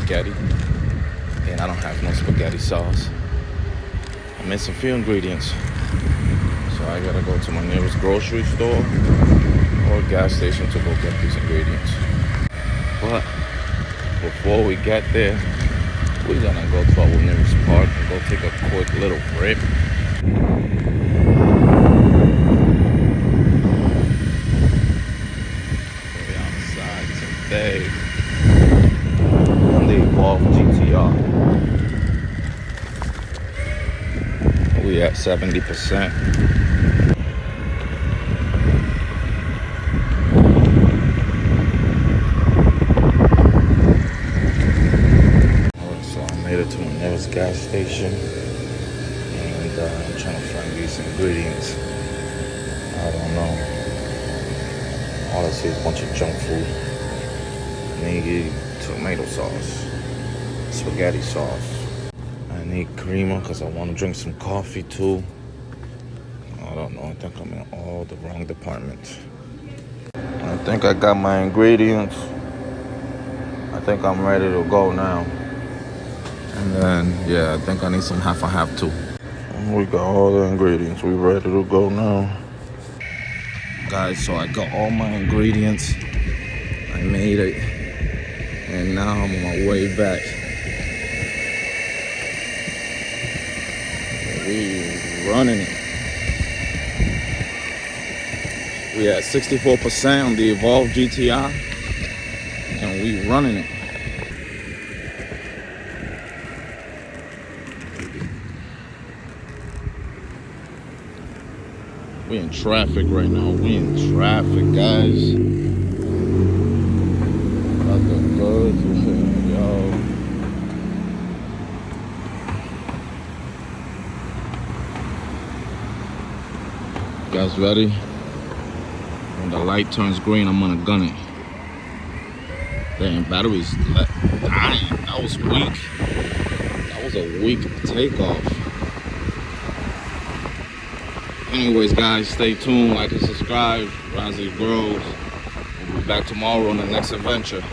spaghetti, and I don't have no spaghetti sauce. I'm missing a few ingredients, so I gotta go to my nearest grocery store or gas station to go get these ingredients. But before we get there, we're gonna go to our nearest park and go take a quick little break. We're outside today on the Evolve GTR. We at 70%. To my nearest gas station, and I'm trying to find these ingredients. I don't know. All I see is a bunch of junk food. I need tomato sauce, spaghetti sauce. I need creamer because I want to drink some coffee too. I don't know. I think I'm in all the wrong departments. I think I got my ingredients. I think I'm ready to go now. And then, yeah, I think I need some half and half too. We got all the ingredients. We ready to go now. Guys, so I got all my ingredients. I made it. And now I'm on my way back. We running it. We at 64% on the Evolve GTI. And we running it. We in traffic right now. We in traffic, guys. That's the good, yo. You guys ready? When the light turns green, I'm gonna gun it. Damn, battery's dying. That was weak. That was a weak takeoff. Anyways, guys, stay tuned, like and subscribe. Razzie Grows. We'll be back tomorrow on the next adventure.